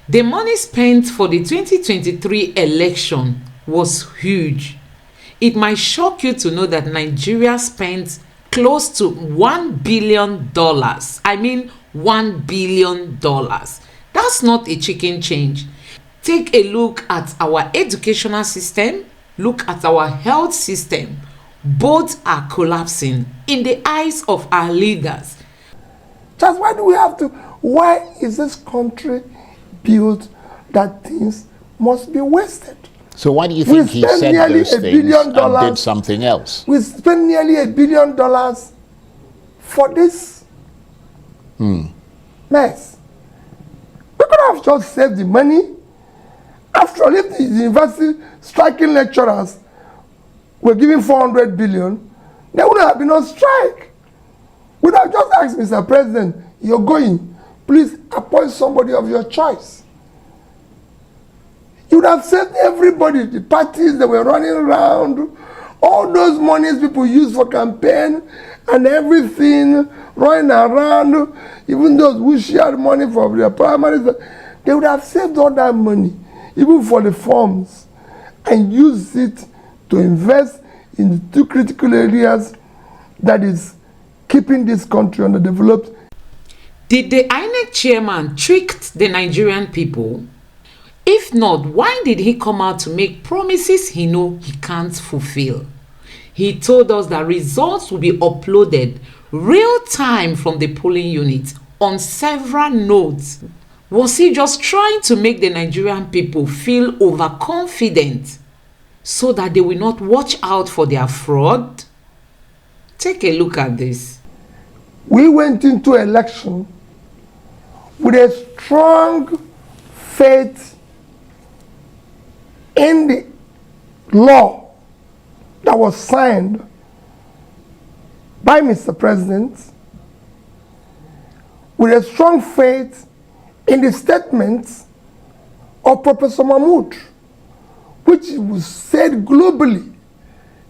The money spent for the 2023 election was huge. It might shock you to know that Nigeria spent close to $1 billion. I mean, $1 billion. That's not a chicken change. Take a look at our educational system, look at our health system. Both are collapsing in the eyes of our leaders. Just why do we have to? Why is this country built that things must be wasted? So why do you think he said those things and did something else? We spent nearly $1 billion for this mess. We could have just saved the money. After all, if the university striking lecturers were giving 400 billion, there wouldn't have been no strike. We'd have just asked Mr. President, you're going, please appoint somebody of your choice. You would have saved everybody, the parties that were running around, all those monies people use for campaign and everything, running around, even those who shared money for their primaries, they would have saved all that money, even for the forms, and use it to invest in the two critical areas that is keeping this country underdeveloped. Did the Inec chairman trick the Nigerian people? If not, why did he come out to make promises he knows he can't fulfill? He told us that results will be uploaded real time from the polling unit on several nodes. Was he just trying to make the Nigerian people feel overconfident so that they will not watch out for their fraud? Take a look at this. We went into election with a strong faith in the law that was signed by Mr. President, with a strong faith in the statements of Professor Mahmood, which was said globally,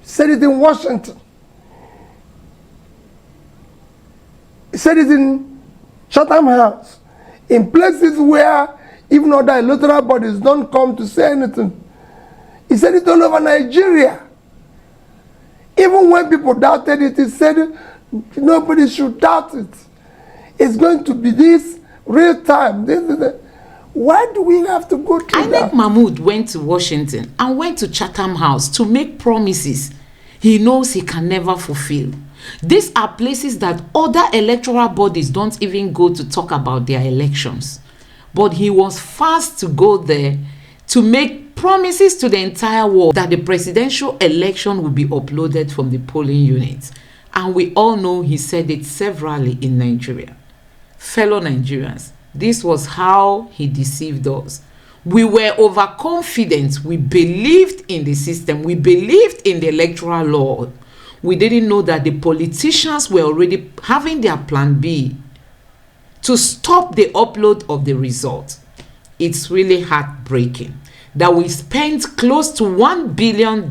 said it in Washington, said it in Chatham House, in places where even other electoral bodies don't come to say anything. He said it all over Nigeria. Even when people doubted it, he said nobody should doubt it. It's going to be this real time. Why do we have to go through that? Mahmood went to Washington and went to Chatham House to make promises he knows he can never fulfill. These are places that other electoral bodies don't even go to talk about their elections. But he was fast to go there to make promises to the entire world that the presidential election will be uploaded from the polling units. And we all know he said it severally in Nigeria. Fellow Nigerians, this was how he deceived us. We were overconfident. We believed in the system. We believed in the electoral law. We didn't know that the politicians were already having their plan B to stop the upload of the result. It's really heartbreaking that we spent close to $1 billion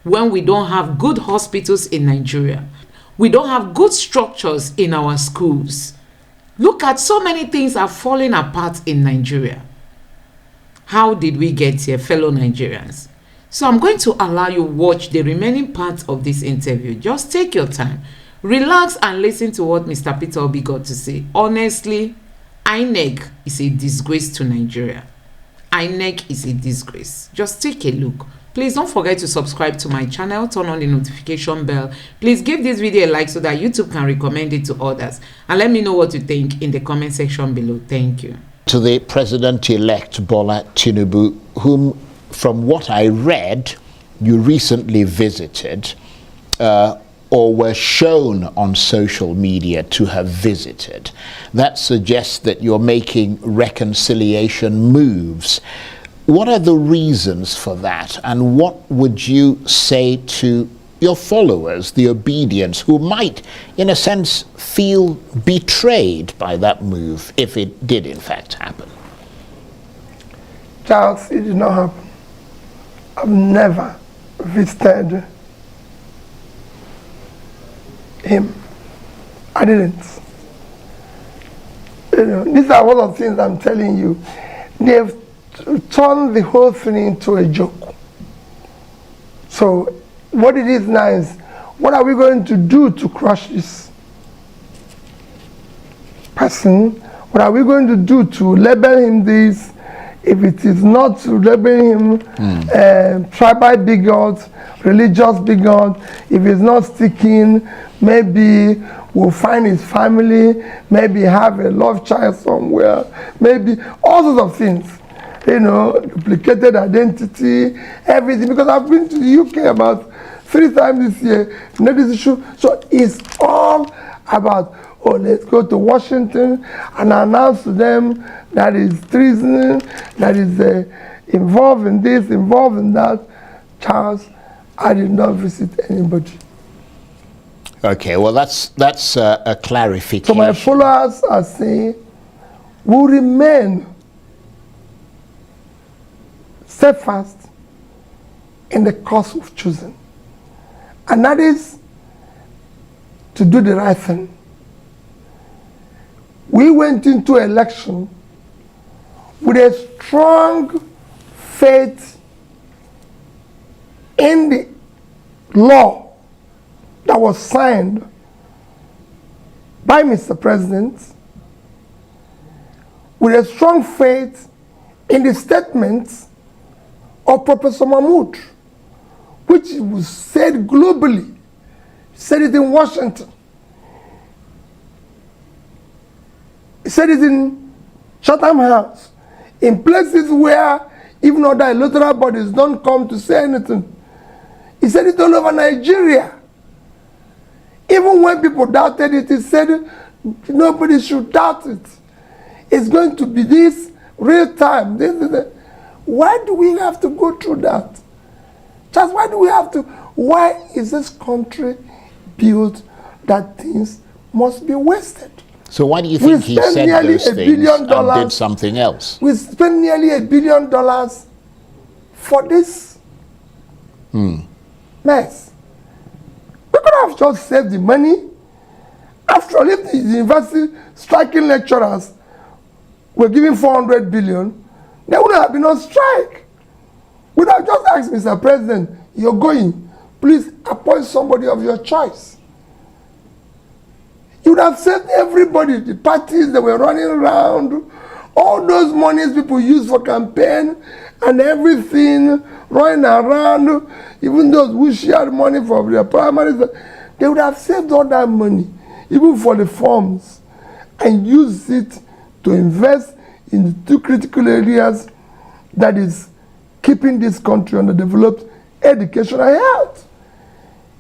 when we don't have good hospitals in Nigeria. We don't have good structures in our schools. Look at so many things are falling apart in Nigeria. How did we get here, fellow Nigerians? So I'm going to allow you watch the remaining part of this interview. Just take your time, relax and listen to what Mr. Peter Obi got to say. Honestly, Inec is a disgrace to Nigeria. Inec is a disgrace. Just take a look. Please don't forget to subscribe to my channel, turn on the notification bell. Please give this video a like so that YouTube can recommend it to others. And let me know what you think in the comment section below. Thank you. To the President-elect Bola Tinubu, whom, from what I read, you recently visited or were shown on social media to have visited. That suggests that you're making reconciliation moves. What are the reasons for that, and what would you say to your followers, the obedience, who might, in a sense, feel betrayed by that move, if it did in fact happen? Charles, it did not happen. I've never visited him. I didn't. You know, these are one of the things I'm telling you they've turned the whole thing into a joke. So what it is now is, what are we going to do to crush this person? What are we going to do to label him this? If it is not to label him tribal bigot, religious bigot, if it's not sticking, maybe we'll find his family, maybe have a love child somewhere, maybe all sorts of things. You know, duplicated identity, everything. Because I've been to the UK about 3 times this year, you know, this issue. So it's all about, oh, let's go to Washington and announce to them that is treason, that is involved in this, involved in that. Charles, I did not visit anybody. Okay, well, that's a clarification. So my followers are saying, will remain steadfast in the cause we've chosen. And that is to do the right thing. We went into election with a strong faith in the law that was signed by Mr. President, with a strong faith in the statements of Professor Mahmood, which was said globally, said it in Washington, said it in Chatham House, in places where even other electoral bodies don't come to say anything. He said it all over Nigeria. Even when people doubted it, he said nobody should doubt it. It's going to be this real time. Why do we have to go through that? Just why do we have to? Why is this country built that things must be wasted? So why do you think he said those things and did something else? We spent nearly $1 billion for this mess. We could have just saved the money. After all, if the university striking lecturers were given 400 billion, they wouldn't have been on strike. We'd have just asked Mr. President, you're going, please appoint somebody of your choice. You would have saved everybody, the parties that were running around, all those monies people use for campaign and everything running around, even those who shared money for their primaries, they would have saved all that money, even for the forms, and use it to invest in the 2 critical areas that is keeping this country underdeveloped: education and health.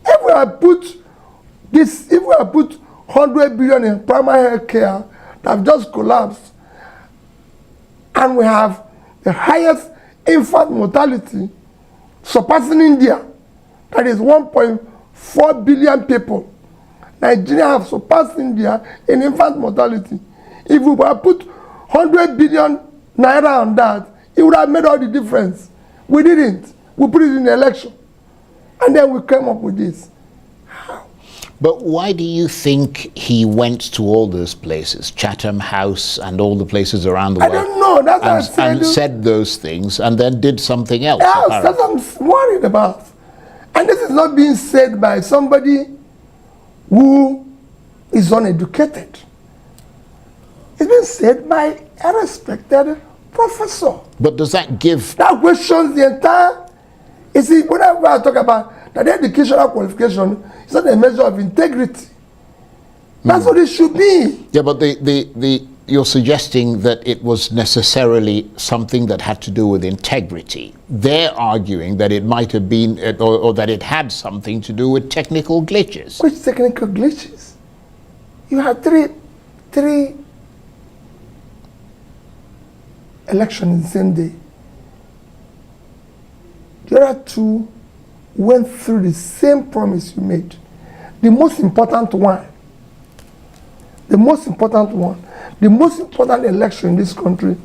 If we have put 100 billion in primary health care that have just collapsed, and we have the highest infant mortality, surpassing India, that is 1.4 billion people. Nigeria have surpassed India in infant mortality. If we were put 100 billion naira on that, it would have made all the difference. We didn't. We put it in the election. And then we came up with this. How? But why do you think he went to all those places, Chatham House and all the places around the world? I don't know. That's what I said. And said those things and then did something else? Yes, that's what I'm worried about. And this is not being said by somebody who is uneducated. It's been said by a respected professor. But does that give... That questions the entire... You see, whenever I talk about that educational qualification, it's not a measure of integrity. That's what it should be. Yeah, but you're suggesting that it was necessarily something that had to do with integrity. They're arguing that it might have been, or that it had something to do with technical glitches. Which technical glitches? You had three elections the same day. The other 2 went through the same promise you made. The most important one, the most important election in this country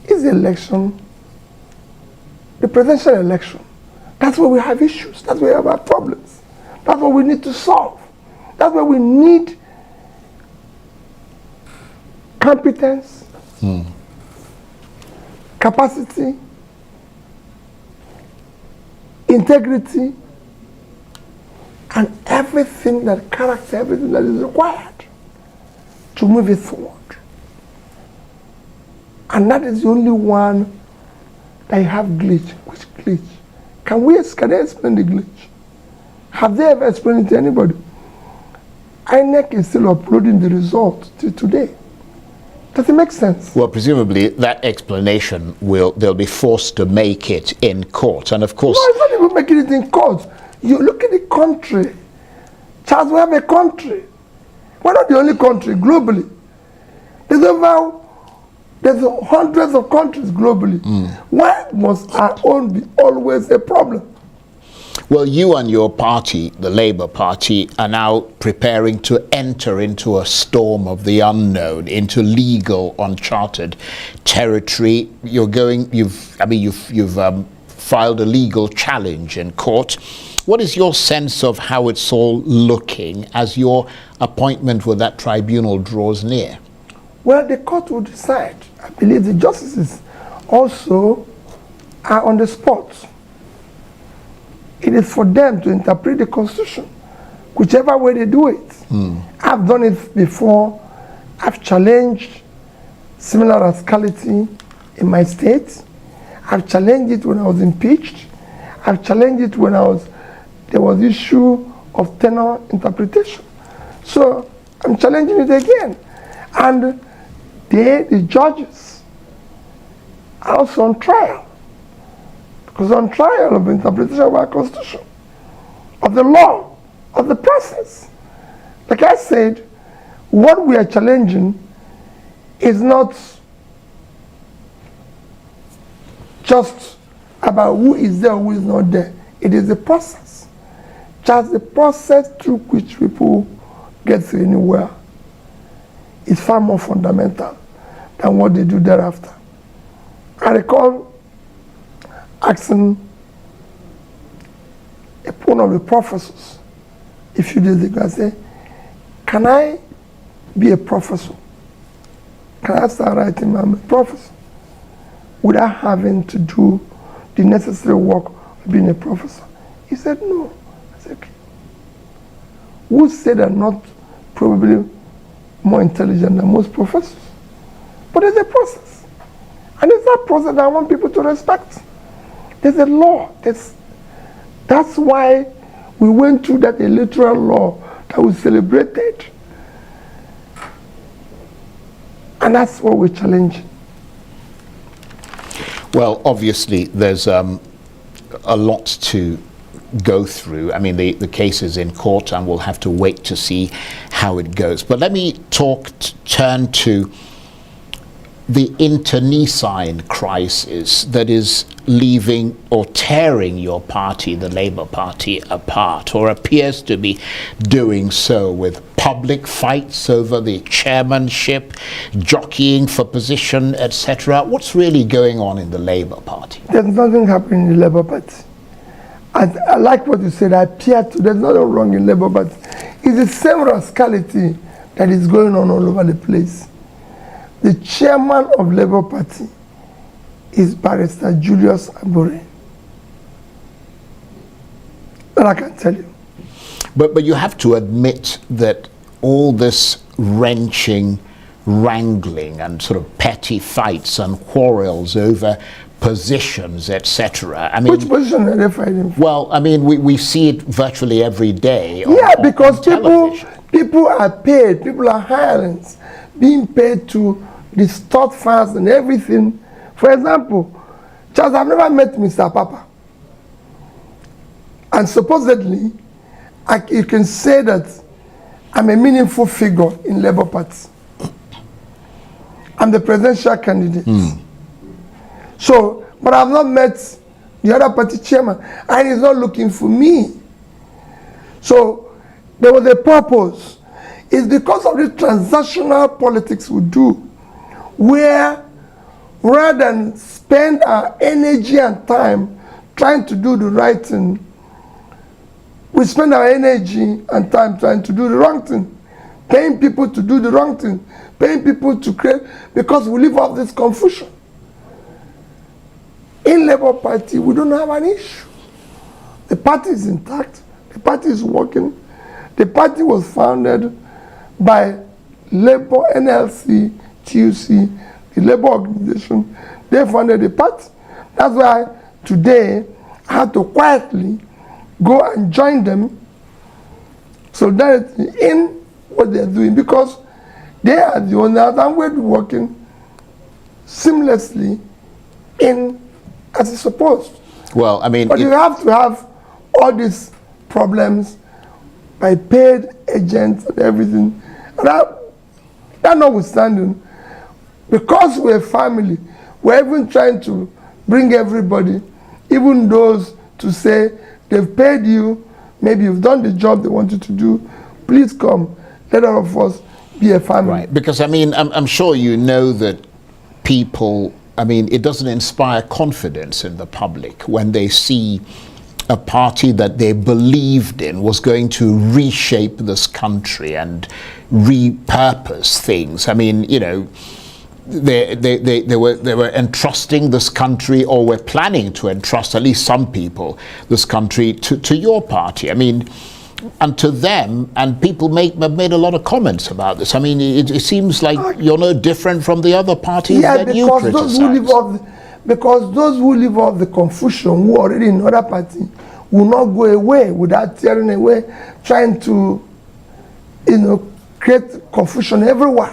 is the election, the presidential election. That's where we have issues. That's where we have our problems. That's what we need to solve. That's where we need competence, capacity, integrity, and everything that character, everything that is required to move it forward. And that is the only one that you have glitch. Which glitch? Can they explain the glitch? Have they ever explained it to anybody? Inec is still uploading the result till today. Does it make sense? Well, presumably that explanation they'll be forced to make it in court. And of course... No, it's not even making it in court. You look at the country. Charles, we have a country. We're not the only country globally. There's hundreds of countries globally. Why must our own be always a problem? Well, you and your party, the Labour Party, are now preparing to enter into a storm of the unknown, into legal, uncharted territory. You've filed a legal challenge in court. What is your sense of how it's all looking as your appointment with that tribunal draws near? Well, the court will decide. I believe the justices also are on the spot. It is for them to interpret the Constitution, whichever way they do it. I've done it before. I've challenged similar rascality in my state. I've challenged it when I was impeached. I've challenged it when there was issue of tenor interpretation. So I'm challenging it again. And the judges are also on trial. Because on trial of interpretation of our Constitution, of the law, of the process. Like I said, what we are challenging is not just about who is there or who is not there. It is the process. Just the process through which people get to anywhere is far more fundamental than what they do thereafter. I recall asking one of the professors a few days ago, I said, can I be a professor? Can I start writing I'm a professor without having to do the necessary work of being a professor? He said, no. I said, okay. Who said I'm not probably more intelligent than most professors? But there's a process. And it's that process that I want people to respect. There's a law. That's why we went through that electoral law that we celebrated. And that's what we're challenging. Well, obviously, there's a lot to go through. I mean, the case is in court and we'll have to wait to see how it goes. But let me turn to the internecine crisis that is leaving or tearing your party, the Labour Party, apart, or appears to be doing so, with public fights over the chairmanship, jockeying for position, etc. What's really going on in the Labour Party? There's nothing happening in the Labour Party. I like what you said. There's nothing wrong in Labour Party. It's the same rascality that is going on all over the place. The chairman of Labour Party is Barrister Julius Abure. That I can tell you. But you have to admit that all this wrenching, wrangling and sort of petty fights and quarrels over positions, etc. I mean, which position are they fighting for? Well, I mean, we see it virtually every day. Because people are paid, people are hirings, being paid to distort facts and everything. For example, Charles, I've never met Mr. Papa. And supposedly, you can say that I'm a meaningful figure in Labour Party. I'm the presidential candidate. So, but I've not met the other party chairman, and he's not looking for me. So, there was a purpose. It's because of the transactional politics we do, where rather than spend our energy and time trying to do the right thing, we spend our energy and time trying to do the wrong thing, paying people to do the wrong thing, paying people to create, because we live off this confusion. Labour Party, we don't have an issue. The party is intact. The party is working. The party was founded by Labour, NLC, TUC, the Labour organization. They founded the party. That's why today I had to quietly go and join them, solidarity in what they're doing, because they are the owners and we're working seamlessly in as it's supposed. Well, I mean, but you have to have all these problems by paid agents and everything. And that notwithstanding, because we're a family, we're even trying to bring everybody, even those to say they've paid you, maybe you've done the job they wanted to do, please come, let all of us be a family. Right, because I mean, I'm sure you know that people, I mean, it doesn't inspire confidence in the public when they see a party that they believed in was going to reshape this country and repurpose things. I mean, you know, they were entrusting this country, or were planning to entrust, at least some people, this country to your party. I mean, and to them, and people have made a lot of comments about this. I mean, it seems like you're no different from the other parties that you criticize. Because those who live off the confusion, who are already in other party, will not go away without tearing away, trying to, you know, create confusion everywhere.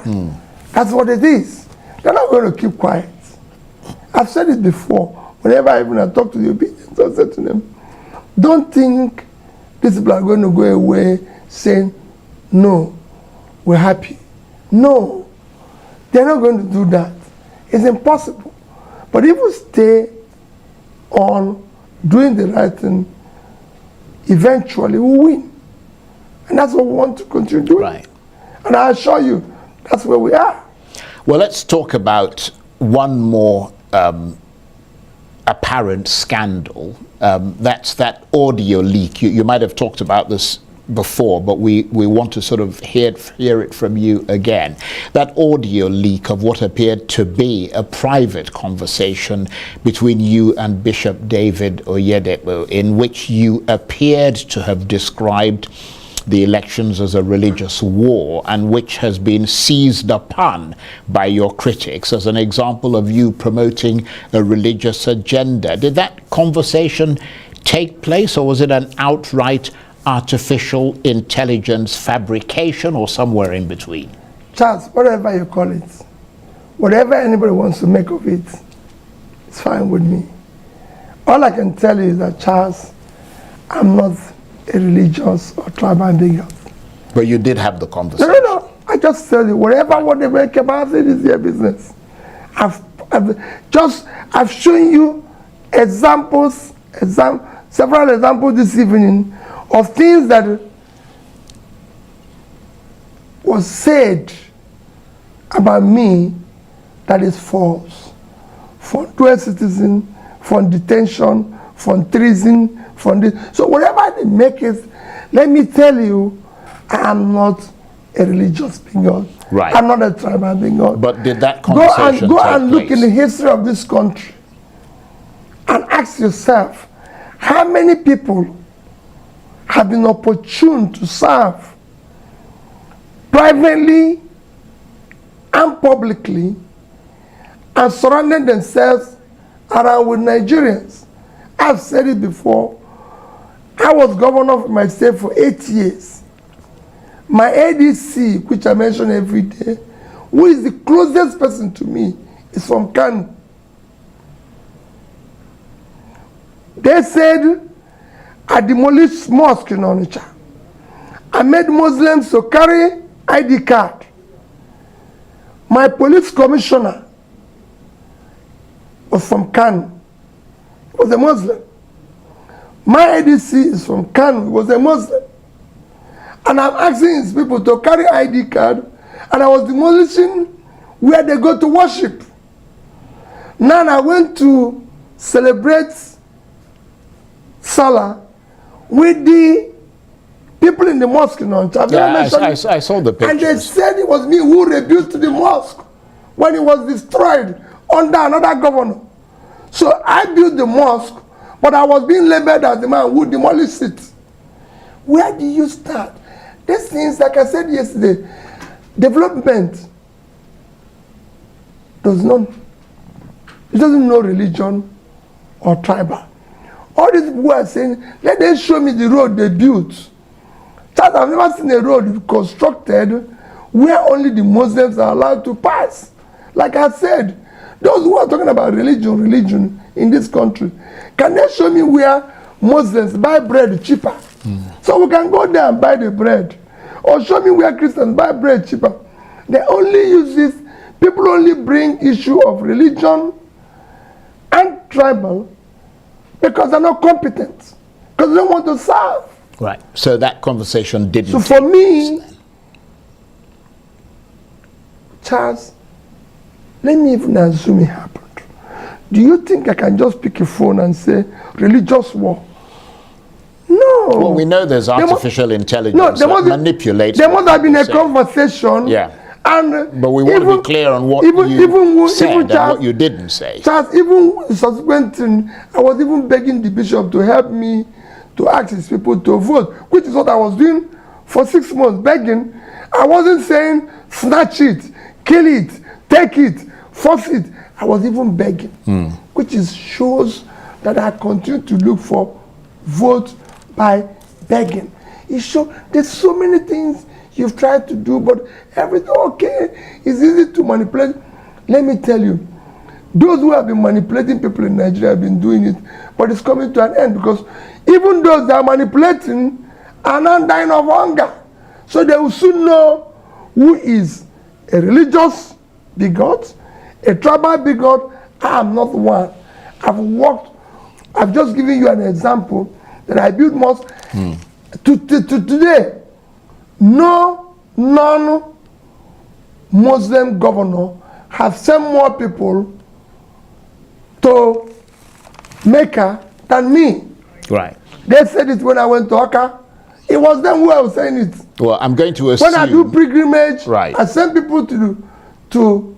That's what it is. They're not going to keep quiet. I've said it before. Whenever I talk to the obedience, I said to them, don't think these people are going to go away saying, no, we're happy. No, they're not going to do that. It's impossible. But if we stay on doing the right thing, eventually we'll win. And that's what we want to continue doing. Right. And I assure you, that's where we are. Well, let's talk about one more apparent scandal. That's that audio leak. You might have talked about this before, but we want to sort of hear it from you again. That audio leak of what appeared to be a private conversation between you and Bishop David Oyedepo, in which you appeared to have described the elections as a religious war, and which has been seized upon by your critics as an example of you promoting a religious agenda. Did that conversation take place, or was it an outright artificial intelligence fabrication, or somewhere in between? Charles, whatever you call it, whatever anybody wants to make of it, it's fine with me. All I can tell you is that, Charles, I'm not a religious or tribal bigot. But you did have the conversation. No. I just tell you, what they make about it is their business. I've shown you several examples this evening of things that was said about me that is false. From dual citizen, from detention, from treason, from this. So whatever they make it, let me tell you, I am not a religious bigot. Right. I'm not a tribal bigot. But did that conversation go take and look place? in the history of this country and ask yourself, how many people have been opportune to serve privately and publicly and surrounded themselves around with Nigerians? I've said it before. I was governor of my state for 8 years. My ADC, which I mention every day, who is the closest person to me, is from Kano. They said, I demolished mosque in Onitsha. I made Muslims to carry ID card. My police commissioner was from Kano. He was a Muslim. My ADC is from Kano. He was a Muslim. And I'm asking his people to carry ID card, and I was demolishing where they go to worship. Now I went to celebrate Salah with the people in the mosque in Onitsha. Yeah, I saw the pictures. And they said it was me who rebuilt the mosque when it was destroyed under another governor. So I built the mosque, but I was being labeled as the man who demolished it. Where do you start? These things, like I said yesterday, development it doesn't know religion or tribal. All these people are saying, let them show me the road they built. Charles, I've never seen a road constructed where only the Muslims are allowed to pass. Like I said, those who are talking about religion in this country, can they show me where Muslims buy bread cheaper? So we can go there and buy the bread. Or show me where Christians buy bread cheaper. They only use this, people only bring issue of religion and tribal because they're not competent, because they don't want to serve. Right. So that conversation didn't. So for me, Charles, let me even assume it happened. Do you think I can just pick a phone and say religious war? No. Well, we know there's artificial intelligence that manipulates. There must have been a conversation. Yeah. And but we want to be clear on what you said and what you didn't say. Charles, even subsequent thing, I was even begging the bishop to help me to ask his people to vote, which is what I was doing for 6 months, begging. I wasn't saying snatch it, kill it, take it, force it. I was even begging, which shows that I continue to look for vote by begging. It shows there's so many things you've tried to do, but everything okay. It's easy to manipulate. Let me tell you, those who have been manipulating people in Nigeria have been doing it, but it's coming to an end because even those that are manipulating are not dying of hunger. So they will soon know who is a religious bigot, a tribal bigot. I am not one. I've just given you an example that I built mosque. To today, no non-Muslim governor have sent more people to Mecca than me. Right. They said it when I went to Akka. It was them who I was saying it. Well, I'm going to assume. When I do pilgrimage, right. I send people to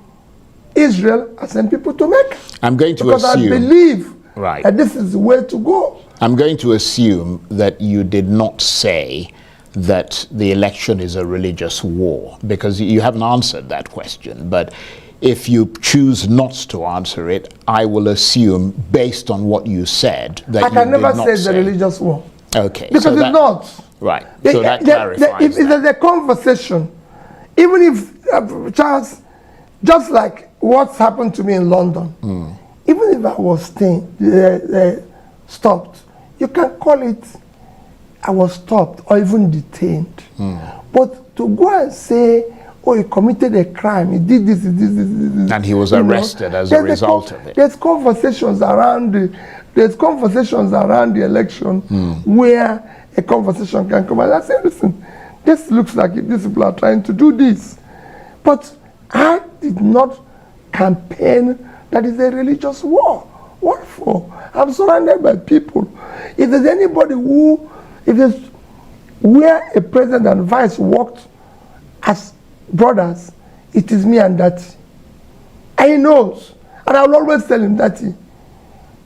Israel, I send people to Mecca. I'm going to because assume. I believe right. that this is the way to go. I'm going to assume that you did not say that the election is a religious war, because you haven't answered that question. But if you choose not to answer it, I will assume, based on what you said, that I you can did never not say it's a religious war. Okay. Because so it's not. Right. So that clarifies if there's a conversation, even if, Charles, just like what's happened to me in London, even if I was stopped, you can call it I was stopped or even detained. But to go and say, oh, he committed a crime, he did this. And he was arrested as a result of it. There's conversations around the election where a conversation can come. And I say, listen, this looks like these people are trying to do this. But I did not campaign that is a religious war. What for? I'm surrounded by people. If there's anybody where a president and vice worked as brothers, it is me and Daddy. And he knows. And I will always tell him, Daddy,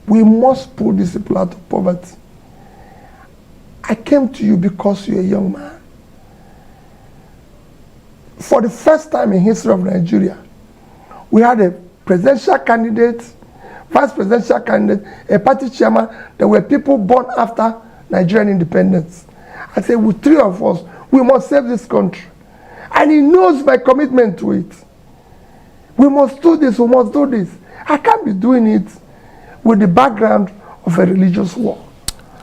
we must pull these people out of poverty. I came to you because you're a young man. For the first time in history of Nigeria, we had a presidential candidate, vice presidential candidate, a party chairman. There were people born after Nigerian independence. I said, with three of us, we must save this country. And he knows my commitment to it. We must do this, we must do this. I can't be doing it with the background of a religious war.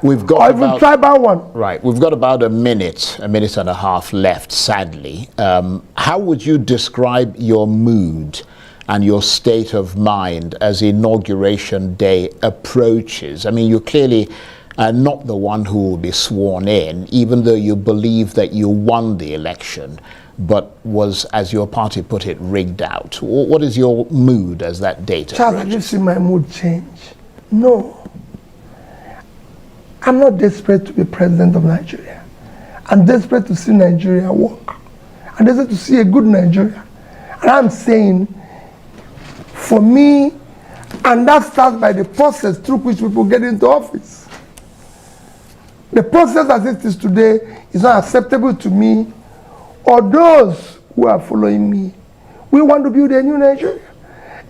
We've got or even tribal one. Right. We've got about a minute and a half left, sadly. How would you describe your mood and your state of mind as Inauguration Day approaches? I mean, you clearly are not the one who will be sworn in, even though you believe that you won the election, but was, as your party put it, rigged out. What is your mood as that date approaches? Charles, have you seen my mood change? No. I'm not desperate to be president of Nigeria. I'm desperate to see Nigeria work. I'm desperate to see a good Nigeria. And I'm saying, for me, And that starts by the process through which people get into office. The process as it is today is not acceptable to me or those who are following me. We want to build a new Nigeria.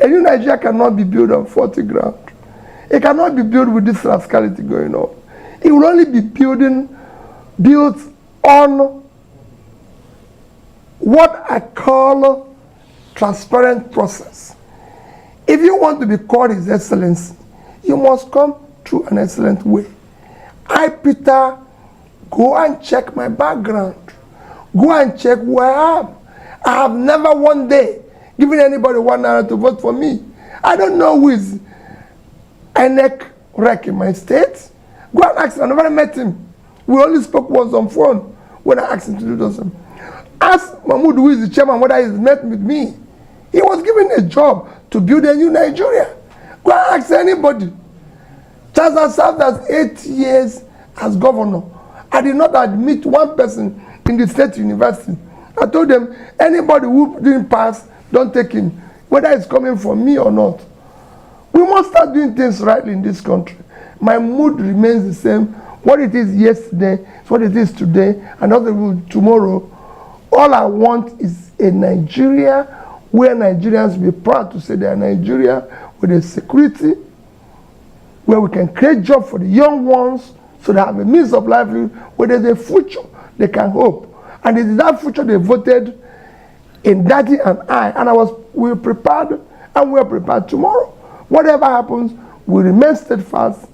A new Nigeria cannot be built on faulty ground. It cannot be built with this rascality going on. It will only be built on what I call transparent process. If you want to be called His Excellency, you must come through an excellent way. I, Peter, go and check my background. Go and check who I am. I have never one day given anybody $1 to vote for me. I don't know who is Inec rec in my state. Go and ask him. I never met him. We only spoke once on phone when I asked him to do those things. Ask Mahmood, who is the chairman, whether he's met with me. He was given a job to build a new Nigeria. Go and ask anybody. Charles has served as 8 years as governor. I did not admit one person in the state university. I told them, anybody who didn't pass, don't take him, whether it's coming from me or not. We must start doing things rightly in this country. My mood remains the same. What it is yesterday is what it is today, and not tomorrow. All I want is a Nigeria where Nigerians will be proud to say they are Nigeria, with a security, where we can create jobs for the young ones so they have a means of livelihood, where there's a future they can hope. And it is that future they voted in Daddy and I. And we were prepared, and we are prepared tomorrow. Whatever happens, we remain steadfast.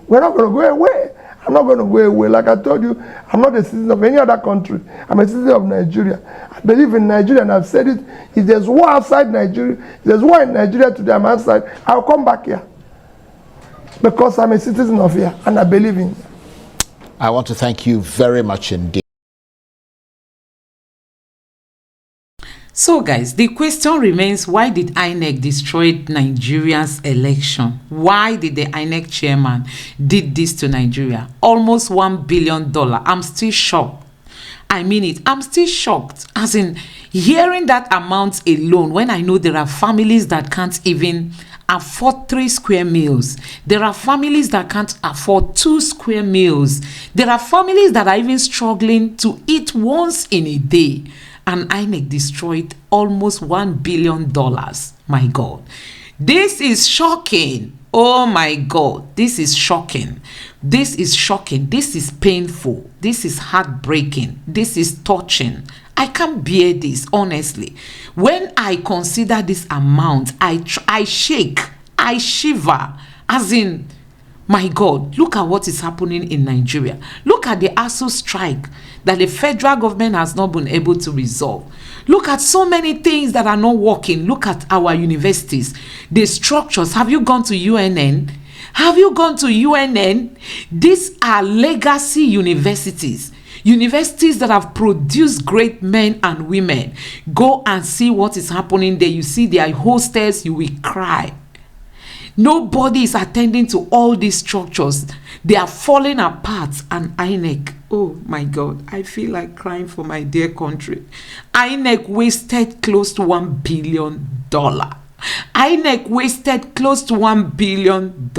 We're not going to go away. I'm not going to go away. Like I told you, I'm not a citizen of any other country. I'm a citizen of Nigeria. I believe in Nigeria, and I've said it. If there's war outside Nigeria, if there's war in Nigeria today, I'm outside, I'll come back here. Because I'm a citizen of here, and I believe in it. I want to thank you very much indeed. So guys, the question remains, why did Inec destroy Nigeria's election? Why did the Inec chairman did this to Nigeria? Almost $1 billion. I'm still shocked. I mean it. I'm still shocked. As in, hearing that amount alone, when I know there are families that can't even afford 3 square meals. There are families that can't afford 2 square meals. There are families that are even struggling to eat once in a day. And INEC destroyed almost $1 billion. My God. This is shocking. Oh my God. This is shocking. This is shocking. This is painful. This is heartbreaking. This is touching. I can't bear this, honestly. When I consider this amount, I shake. I shiver. As in, my God, look at what is happening in Nigeria. Look at the ASU strike that the federal government has not been able to resolve. Look at so many things that are not working. Look at our universities, the structures. Have you gone to UNN? Have you gone to UNN? These are legacy universities. Universities that have produced great men and women. Go and see what is happening there. You see their hostels, you will cry. Nobody is attending to all these structures. They are falling apart. And INEC, oh my God, I feel like crying for my dear country. INEC wasted close to $1 billion. INEC wasted close to $1 billion.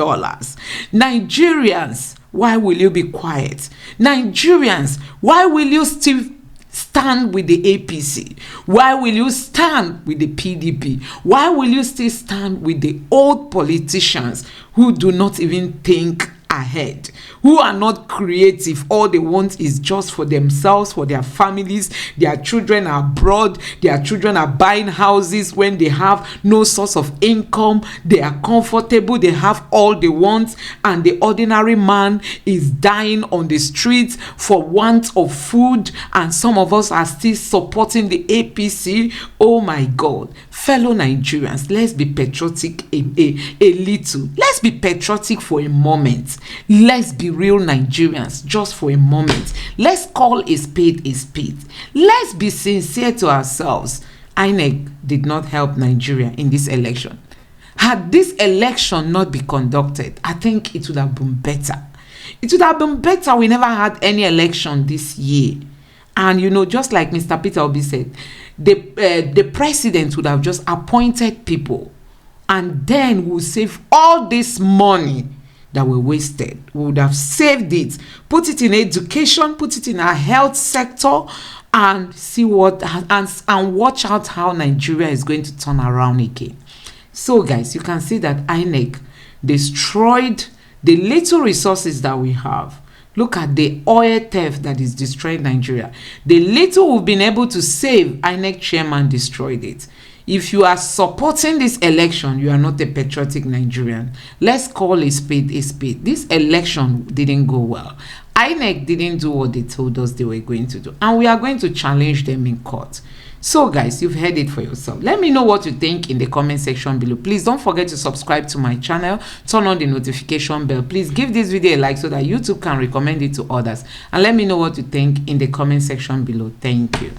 Nigerians, why will you be quiet? Nigerians, why will you still stand with the APC? Why will you stand with the PDP? Why will you still stand with the old politicians who do not even think ahead, who are not creative? All they want is just for themselves, for their families. Their children are abroad. Their children are buying houses when they have no source of income. They are comfortable. They have all they want. And the ordinary man is dying on the streets for want of food. And some of us are still supporting the APC. Oh my God. Fellow Nigerians, let's be patriotic a little. Let's be patriotic for a moment. Let's be real Nigerians just for a moment. Let's call a spade a spade. Let's be sincere to ourselves. INEC did not help Nigeria in this election. Had this election not been conducted, I think it would have been better. It would have been better. We never had any election this year. And you know, just like Mr. Peter Obi said, the president would have just appointed people and then we'll save all this money that we wasted. We would have saved it, put it in education, put it in our health sector, and see what and watch out how Nigeria is going to turn around again. So guys, you can see that Inec destroyed the little resources that we have. Look at the oil theft that is destroying Nigeria. The little we've been able to save, Inec chairman destroyed it. If you are supporting this election, you are not a patriotic Nigerian. Let's call a spade a spade. This election didn't go well. Inec didn't do what they told us they were going to do, and we are going to challenge them in court. So guys, you've heard it for yourself. Let me know what you think in the comment section below. Please don't forget to subscribe to my channel, turn on the notification bell. Please give this video a like so that YouTube can recommend it to others, and let me know what you think in the comment section below. Thank you.